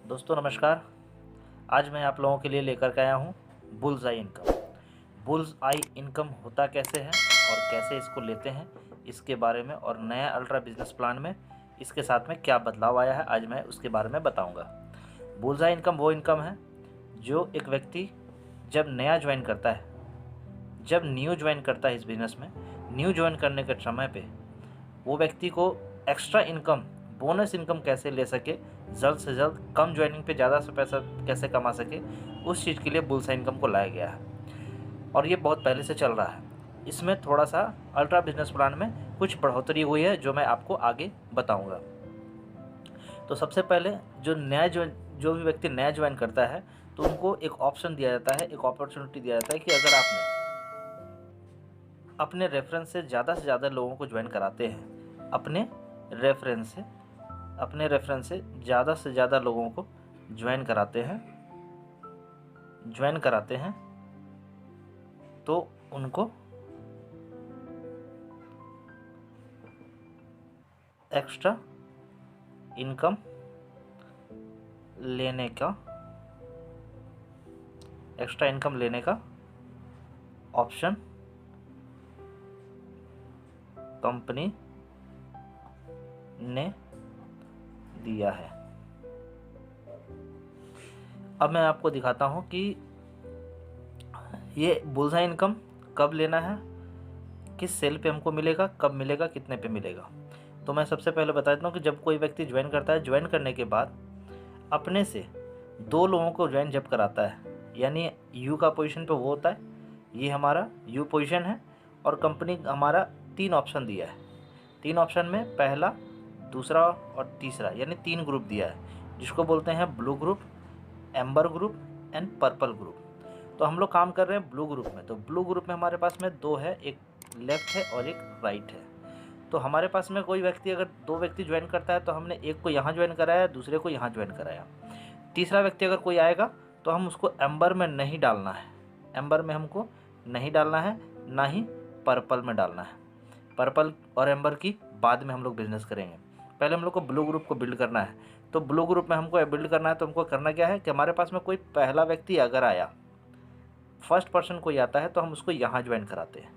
दोस्तों नमस्कार। आज मैं आप लोगों के लिए लेकर के आया हूँ बुल्स आई इनकम। बुल्स आई इनकम होता कैसे है और कैसे इसको लेते हैं, इसके बारे में, और नया अल्ट्रा बिजनेस प्लान में इसके साथ में क्या बदलाव आया है, आज मैं उसके बारे में बताऊंगा। बुल्स आई इनकम वो इनकम है जो एक व्यक्ति जब नया ज्वाइन करता है, जब न्यू ज्वाइन करता है इस बिज़नेस में, न्यू ज्वाइन करने के समय पे वो व्यक्ति को एक्स्ट्रा इनकम, बोनस इनकम कैसे ले सके, जल्द से जल्द कम ज्वाइनिंग पे ज़्यादा से पैसा कैसे कमा सके, उस चीज़ के लिए बुल्स आई इनकम को लाया गया है और ये बहुत पहले से चल रहा है। इसमें थोड़ा सा अल्ट्रा बिजनेस प्लान में कुछ बढ़ोतरी हुई है जो मैं आपको आगे बताऊंगा। तो सबसे पहले जो भी व्यक्ति नया ज्वाइन करता है तो उनको एक ऑप्शन दिया जाता है, एक अपॉर्चुनिटी दिया जाता है कि अगर आपने अपने रेफरेंस से ज़्यादा लोगों को ज्वाइन कराते हैं, अपने रेफरेंस से ज़्यादा लोगों को ज्वाइन कराते हैं तो उनको एक्स्ट्रा इनकम लेने का ऑप्शन कंपनी ने दिया है। अब मैं आपको दिखाता हूं कि ये बुल्स आई इनकम कब लेना है, किस सेल पे हमको मिलेगा, कब मिलेगा, कितने पे मिलेगा। तो मैं सबसे पहले बता देता हूँ कि जब कोई व्यक्ति ज्वाइन करता है, ज्वाइन करने के बाद अपने से 2 लोगों को ज्वाइन जब कराता है, यानी यू का पोजीशन पे वो होता है, ये हमारा यू पोजीशन है, और कंपनी हमारा 3 ऑप्शन दिया है। 3 ऑप्शन में पहला, दूसरा और तीसरा, यानी 3 ग्रुप दिया है, जिसको बोलते हैं blue group, amber group and purple group. तो हम लोग काम कर रहे हैं ब्लू ग्रुप में। तो ब्लू ग्रुप में हमारे पास में 2 है, एक लेफ्ट है और एक राइट है। तो हमारे पास में कोई व्यक्ति अगर 2 व्यक्ति ज्वाइन करता है तो हमने एक को यहाँ ज्वाइन कराया, दूसरे को यहाँ ज्वाइन कराया। तीसरा व्यक्ति अगर कोई आएगा तो हम उसको एम्बर में नहीं डालना है, एम्बर में हमको नहीं डालना है, ना ही पर्पल में डालना है। पर्पल और एम्बर की बाद में हम लोग बिजनेस करेंगे, पहले हम लोग को ब्लू ग्रुप को बिल्ड करना है। तो ब्लू ग्रुप में हमको बिल्ड करना है तो हमको करना क्या है कि हमारे पास में कोई पहला व्यक्ति अगर आया, फर्स्ट पर्सन कोई आता है तो हम उसको यहाँ ज्वाइन कराते हैं,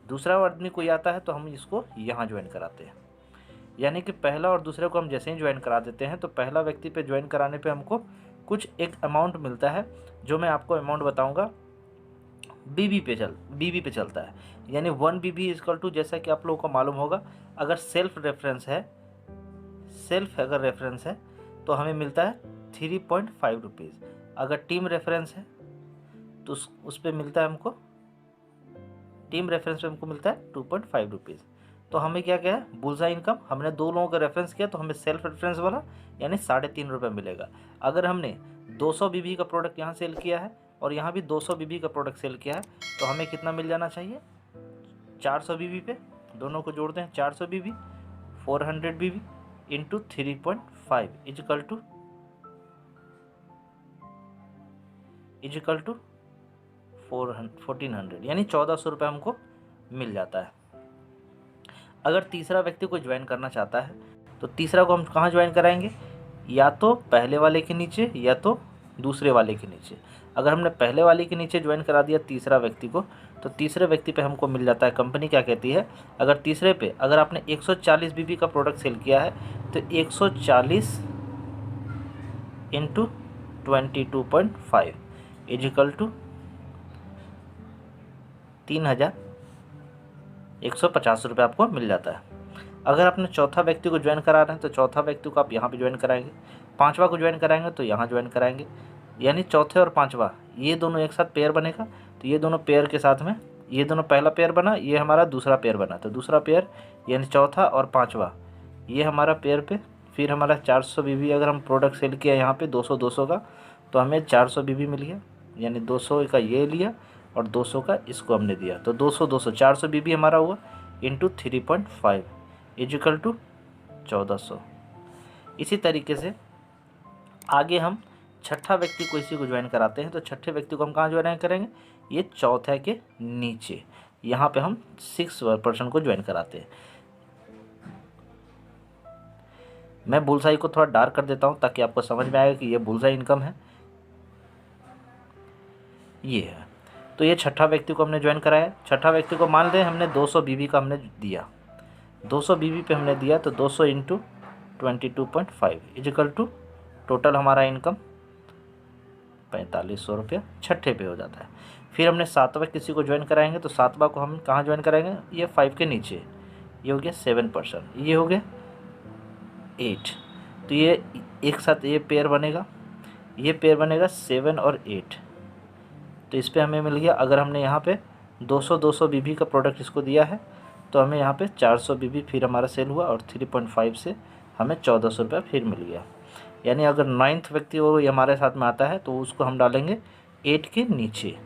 दूसरा आदमी कोई आता है तो हम इसको यहाँ ज्वाइन कराते हैं। यानी कि पहला और दूसरे को हम जैसे ही ज्वाइन करा देते हैं तो पहला व्यक्ति पे ज्वाइन कराने पे हमको कुछ एक अमाउंट मिलता है, जो मैं आपको अमाउंट बताऊंगा। बीबी पे चलता है, यानी 1 BB इक्वल टू, जैसा कि आप लोगों को मालूम होगा, अगर सेल्फ अगर रेफरेंस है तो हमें मिलता है 3.5 रुपीज़। अगर टीम रेफरेंस है तो उस पर मिलता है हमको, टीम रेफरेंस पे हमको मिलता है 2.5 रुपीज़। तो हमें क्या क्या है, बुल्स आई इनकम, हमने 2 लोगों का रेफरेंस किया तो हमें सेल्फ रेफरेंस वाला यानी 3.5 रुपये मिलेगा। अगर हमने 200 BB का प्रोडक्ट यहाँ सेल किया है और यहाँ भी 200 BB का प्रोडक्ट सेल किया है तो हमें कितना मिल जाना चाहिए, 400 BB पे। दोनों को जोड़ते हैं, 400 BB 400 BB into 3.5 equal to 1400, यानी 1400 रुपये हमको मिल जाता है। अगर तीसरा व्यक्ति को ज्वाइन करना चाहता है तो तीसरा को हम कहाँ ज्वाइन कराएंगे, या तो पहले वाले के नीचे या तो दूसरे वाले के नीचे। अगर हमने पहले वाले के नीचे ज्वाइन करा दिया तीसरा व्यक्ति को तो तीसरे व्यक्ति पे हमको मिल जाता है, कंपनी क्या कहती है, अगर तीसरे पे अगर आपने 140 BB का प्रोडक्ट सेल किया है तो 140 इंटू 22.5 इजिकल टू 3150 रुपये आपको मिल जाता है। अगर आपने चौथा व्यक्ति को ज्वाइन करा रहे हैं तो चौथा व्यक्ति को आप यहाँ पे ज्वाइन कराएंगे, पांचवा को ज्वाइन कराएंगे तो यहाँ ज्वाइन कराएंगे, यानी चौथे और पांचवा ये दोनों एक साथ पेयर बनेगा। तो ये दोनों पेयर के साथ में, ये दोनों पहला पेयर बना, ये हमारा दूसरा पेयर बना, तो दूसरा पेयर यानी चौथा और पांचवा ये हमारा पेयर पे, फिर हमारा 400 BB अगर हम प्रोडक्ट सेल किया यहाँ पे 200 का तो हमें 400 BB मिल गया, यानी 200 का ये लिया और 200 का इसको हमने दिया, तो 200 400 BB हमारा हुआ इंटू 3.5 इजिकल टू 1400। इसी तरीके से आगे हम छठा व्यक्ति को इसी को ज्वाइन कराते हैं तो छठे व्यक्ति को हम कहाँ ज्वाइन करेंगे, ये चौथे के नीचे, यहाँ पे हम 6 पर्सन को ज्वाइन कराते हैं। मैं बुलसाई को थोड़ा डार्क कर देता हूँ ताकि आपको समझ में आएगा कि ये बुलसाई इनकम है, ये है। तो ये छठा व्यक्ति को हमने ज्वाइन कराया। छठा व्यक्ति को मान लें हमने 200 बीबी का हमने दिया, 200 बीबी पे हमने दिया, तो 200 इंटू 22.5 इजिकल टू टोटल हमारा इनकम 4500 रुपया छठे पे हो जाता है। फिर हमने सातवां किसी को ज्वाइन कराएंगे, तो सातवां को हम कहाँ ज्वाइन कराएंगे, ये 5 के नीचे, ये हो गया 7%, ये हो गया 8। तो ये एक साथ ये पेयर बनेगा, ये पेयर बनेगा 7 और 8। तो इस पर हमें मिल गया, अगर हमने यहाँ पे 200 बीबी का प्रोडक्ट इसको दिया है तो हमें यहाँ पे 400 बीबी फिर हमारा सेल हुआ और 3.5 से हमें 1400 रुपया फिर मिल गया। यानी अगर 9th व्यक्ति वो हमारे साथ में आता है तो उसको हम डालेंगे 8 के नीचे।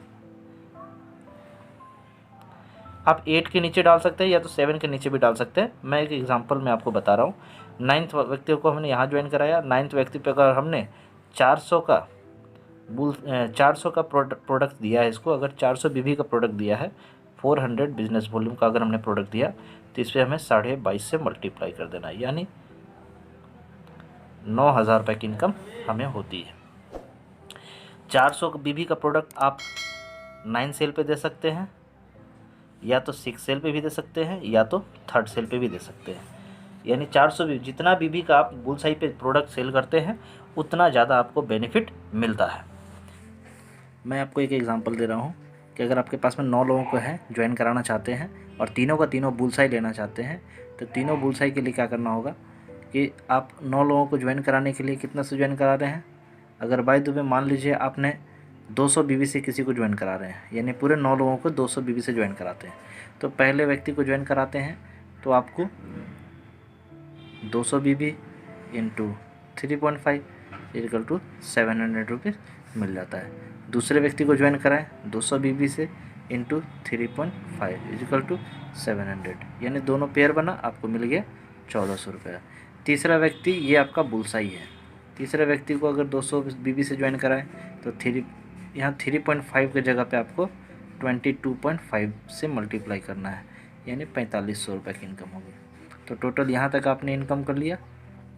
आप 8 के नीचे डाल सकते हैं या तो 7 के नीचे भी डाल सकते हैं। मैं एक एग्जांपल में आपको बता रहा हूँ। 9th व्यक्ति को हमने यहाँ ज्वाइन कराया। 9th व्यक्ति पे अगर हमने 400 का प्रोडक्ट दिया है इसको, अगर 400 बीबी का प्रोडक्ट दिया है, 400 बिजनेस वॉल्यूम का अगर हमने प्रोडक्ट दिया, तो इस पर हमें 22.5 से मल्टीप्लाई कर देना है, यानी 9000 रुपये की इनकम हमें होती है। 400 बीबी का प्रोडक्ट आप 9 सेल पे दे सकते हैं, या तो 6 सेल पे भी दे सकते हैं, या तो 3rd सेल पे भी दे सकते हैं। यानी 400 बीबी, जितना बीबी का आप बुलसाई पे प्रोडक्ट सेल करते हैं उतना ज़्यादा आपको बेनिफिट मिलता है। मैं आपको एक एग्जांपल दे रहा हूँ कि अगर आपके पास में 9 लोगों को है ज्वाइन कराना चाहते हैं और तीनों का तीनों बुलसाई लेना चाहते हैं, तो तीनों बुलसाई के लिए क्या करना होगा कि आप 9 लोगों को ज्वाइन कराने के लिए कितना से ज्वाइन करा रहे हैं। अगर बाय द वे मान लीजिए आपने 200 बीबी से किसी को ज्वाइन करा रहे हैं, यानी पूरे 9 लोगों को 200 बीबी से ज्वाइन कराते हैं, तो पहले व्यक्ति को ज्वाइन कराते हैं तो आपको 200 बीबी इंटू 3.5 इक्वल टू 700 रुपीज़ मिल जाता है। दूसरे व्यक्ति को ज्वाइन कराएं 200 बीबी से इंटू 3.5 इक्वल टू 700, यानी दोनों पेयर बना, आपको मिल गया 1400 रुपया। तीसरा व्यक्ति ये आपका बुलसाई है। तीसरे व्यक्ति को अगर 200 बीबी से ज्वाइन कराएं तो यहाँ 3.5 की जगह पे आपको 22.5 से मल्टीप्लाई करना है, यानी 4500 रुपये की इनकम होगी। तो टोटल यहाँ तक आपने इनकम कर लिया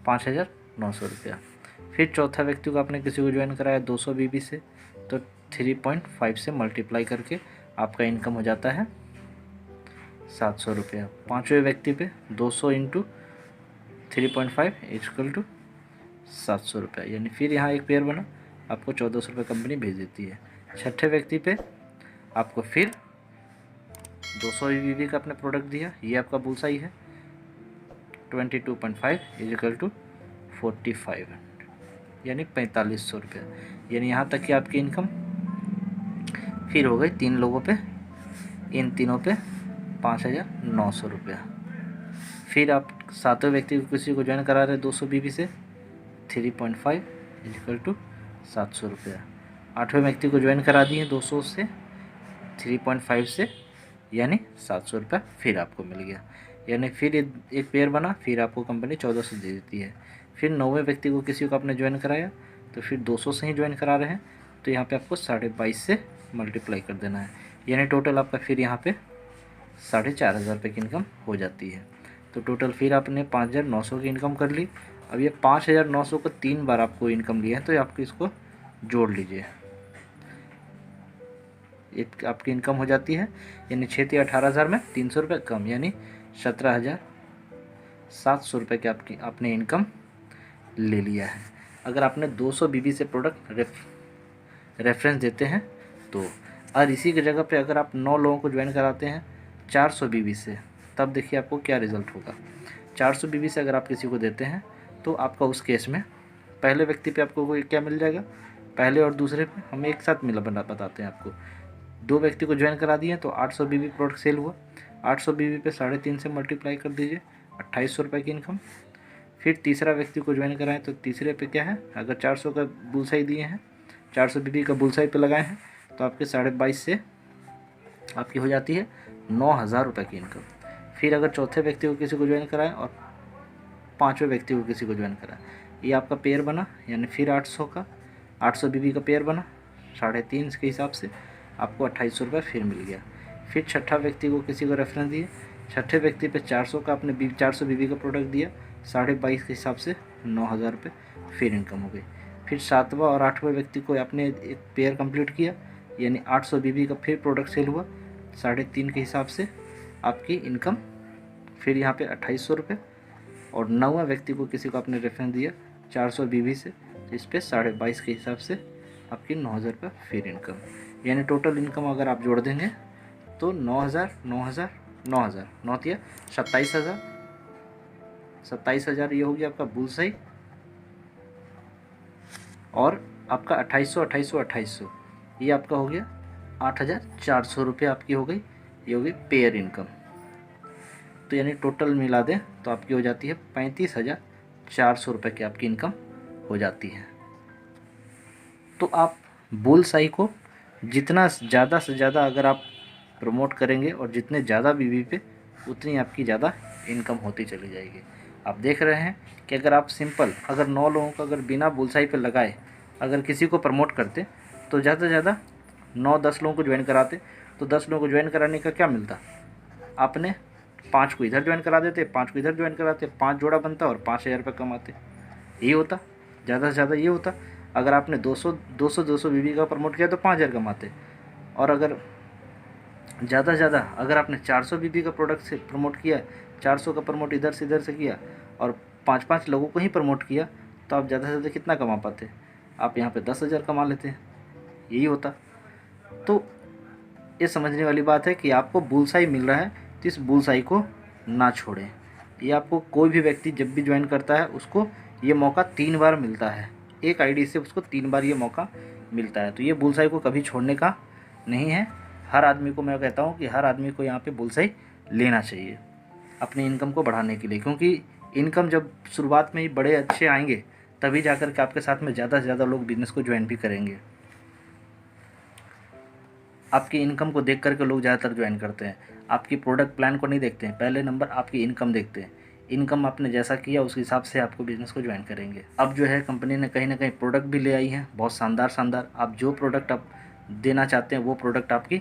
5900 रुपया। फिर चौथा व्यक्ति को आपने किसी को ज्वाइन कराया 200 बीबी से, तो 3.5 से मल्टीप्लाई करके आपका इनकम हो जाता है 700 रुपया। पाँचवें व्यक्ति पे 200 इंटू 3.5 इक्वल टू 700 रुपया, यानी फिर यहाँ एक पेयर बना, आपको 1400 रुपये कंपनी भेज देती है। छठे व्यक्ति पे आपको फिर 200 बीबी का आपने प्रोडक्ट दिया, ये आपका बुलसाई है, 22.5 इक्वल टू 45, यानी 4500 रुपया। यानी यहाँ तक कि आपकी इनकम फिर हो गई 3 लोगों पे, इन तीनों पे 5900 रुपया। फिर आप सातवें व्यक्ति को किसी को ज्वाइन करा रहे 200 बीबी से, 3.5 इक्वल टू 700 रुपया। आठवें व्यक्ति को ज्वाइन करा दिए 200 से 3.5 से, यानी 700 रुपया फिर आपको मिल गया। यानी फिर एक पेयर बना, फिर आपको कंपनी 1400 दे देती है। फिर 9वें व्यक्ति को किसी को आपने ज्वाइन कराया, तो फिर 200 से ही ज्वाइन करा रहे हैं, तो यहाँ पे आपको 22.5 से मल्टीप्लाई कर देना है, यानी टोटल आपका फिर यहाँ पे 4500 रुपये की इनकम हो जाती है। तो टोटल फिर आपने 5900 की इनकम कर ली। अब ये 5900 को 3 बार आपको इनकम लिया है, तो आपको इसको जोड़ लीजिए, एक आपकी इनकम हो जाती है, यानी 6 या 18,000 में 300 रुपये कम, यानी 17,700 रुपये की आपने इनकम ले लिया है। अगर आपने 200 बीबी से प्रोडक्ट रेफरेंस देते हैं तो, और इसी की जगह पे अगर आप 9 लोगों को ज्वाइन कराते हैं 400 बीबी से, तब देखिए आपको क्या रिज़ल्ट होगा। 400 बीबी से अगर आप किसी को देते हैं तो आपका उस केस में पहले व्यक्ति पे आपको कोई क्या मिल जाएगा, पहले और दूसरे पे हम एक साथ बताते हैं आपको। 2 व्यक्ति को ज्वाइन करा दिए तो 800 बीबी प्रोडक्ट सेल हुआ, 800 बीबी पे 3.5 से मल्टीप्लाई कर दीजिए, 2800 रुपये की इनकम। फिर तीसरा व्यक्ति को ज्वाइन कराएं तो तीसरे पे क्या है, अगर 400 का बुलसाई दिए हैं, 400 बीबी का बुलसाई पे लगाए हैं, तो आपके 22.5 से आपकी हो जाती है 9000 रुपये की इनकम। फिर अगर चौथे व्यक्ति को किसी को ज्वाइन कराएं और 5वें व्यक्ति को किसी को ज्वाइन कराएं, ये आपका पेयर बना, यानी फिर 800 बीबी का पेयर बना, 3.5 के हिसाब से आपको 2800 रुपये फिर मिल गया। फिर छठा व्यक्ति को किसी को रेफरेंस दिए, छठे व्यक्ति पे 400 का आपने 400 बीबी का प्रोडक्ट दिया, 22.5 के हिसाब से 9,000 रुपये फिर इनकम हो गई। फिर 7वां और 8वां व्यक्ति को आपने एक पेयर कंप्लीट किया, यानी 800 बीबी का फिर प्रोडक्ट सेल हुआ 3.5 के हिसाब से आपकी इनकम फिर यहाँ पे 2800 रुपये। और 9वां व्यक्ति को किसी को आपने रेफरेंस दिया 400 बीबी से, तो इस पर 22.5 के हिसाब से आपकी 9,000 रुपये फिर इनकम, यानी टोटल इनकम अगर आप जोड़ देंगे तो 9,000 9,000 9,000 9 दिया 27,000 ये हो गया आपका बुलसाई। और आपका 2800 ये आपका हो गया 8,400 रुपये आपकी हो गई, ये हो गई पेयर इनकम। तो यानी टोटल मिला दें तो आपकी हो जाती है 35,400 रुपये की आपकी इनकम हो जाती है। तो आप बुलसाई को जितना ज़्यादा से ज़्यादा अगर आप प्रमोट करेंगे और जितने ज़्यादा बीबी पे उतनी आपकी ज़्यादा इनकम होती चली जाएगी। आप देख रहे हैं कि अगर आप सिंपल अगर 9 लोगों को अगर बिना बुलसाई पे लगाए अगर किसी को प्रमोट करते तो ज़्यादा से ज़्यादा 9-10 लोगों को ज्वाइन कराते, तो 10 लोगों को ज्वाइन कराने का क्या मिलता, आपने 5 को इधर ज्वाइन करा देते, 5 को इधर ज्वाइन कराते, 5 जोड़ा बनता और 5,000 रुपये कमाते। यही होता, ज़्यादा से ज़्यादा ये होता। अगर आपने 200 बीबी का प्रमोट किया तो 5,000 कमाते। और अगर ज़्यादा से ज़्यादा अगर आपने 400 बीबी का प्रोडक्ट से प्रमोट किया, 400 का प्रमोट इधर से किया और 5-5 लोगों को ही प्रमोट किया, तो आप ज़्यादा से ज़्यादा कितना कमा पाते, आप यहाँ पे 10,000 कमा लेते हैं। यही होता। तो ये समझने वाली बात है कि आपको बुलसाई मिल रहा है तो इस बुलसाई को ना छोड़ें। ये आपको कोई भी व्यक्ति जब भी ज्वाइन करता है उसको ये मौका 3 बार मिलता है, एक आईडी से उसको 3 बार ये मौका मिलता है। तो ये बुलसाई को कभी छोड़ने का नहीं है। हर आदमी को मैं कहता हूँ कि हर आदमी को यहाँ पे बुलसाई लेना चाहिए अपनी इनकम को बढ़ाने के लिए, क्योंकि इनकम जब शुरुआत में ही बड़े अच्छे आएंगे तभी जाकर के आपके साथ में ज़्यादा से ज़्यादा लोग बिजनेस को ज्वाइन भी करेंगे। आपकी इनकम को देख करके लोग ज़्यादातर ज्वाइन करते हैं, आपकी प्रोडक्ट प्लान को नहीं देखते हैं, पहले नंबर आपकी इनकम देखते हैं। इनकम आपने जैसा किया उस हिसाब से आपको बिज़नेस को ज्वाइन करेंगे। अब जो है कंपनी ने कहीं ना कहीं प्रोडक्ट भी ले आई है बहुत शानदार। आप जो प्रोडक्ट आप देना चाहते हैं वो प्रोडक्ट आपकी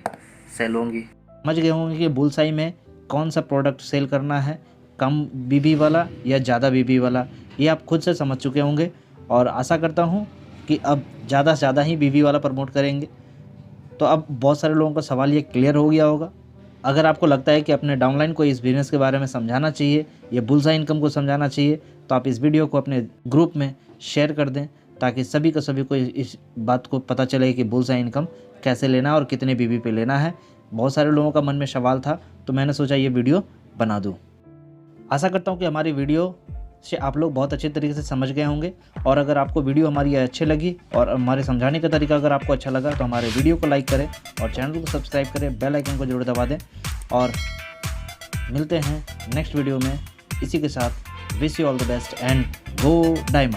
सेल होंगी। समझ गए होंगे कि बुलसाई में कौन सा प्रोडक्ट सेल करना है, कम बीबी वाला या ज़्यादा बीबी वाला, ये आप खुद से समझ चुके होंगे। और आशा करता हूँ कि अब ज़्यादा से ज़्यादा ही बीबी वाला प्रमोट करेंगे। तो अब बहुत सारे लोगों का सवाल ये क्लियर हो गया होगा। अगर आपको लगता है कि अपने डाउनलाइन को इस बिज़नेस के बारे में समझाना चाहिए, ये बुलसाई इनकम को समझाना चाहिए, तो आप इस वीडियो को अपने ग्रुप में शेयर कर दें ताकि सभी को इस बात को पता चले कि बुलसाई इनकम कैसे लेना है और कितने बीबी पे लेना है। बहुत सारे लोगों का मन में सवाल था तो मैंने सोचा ये वीडियो बना दूँ। आशा करता हूँ कि हमारी वीडियो से आप लोग बहुत अच्छे तरीके से समझ गए होंगे। और अगर आपको वीडियो हमारी अच्छी लगी और हमारे समझाने का तरीका अगर आपको अच्छा लगा तो हमारे वीडियो को लाइक करें और चैनल को सब्सक्राइब करें, बेल आइकन को जरूर दबा दें। और मिलते हैं नेक्स्ट वीडियो में इसी के साथ। Wish you all the best and go diamond.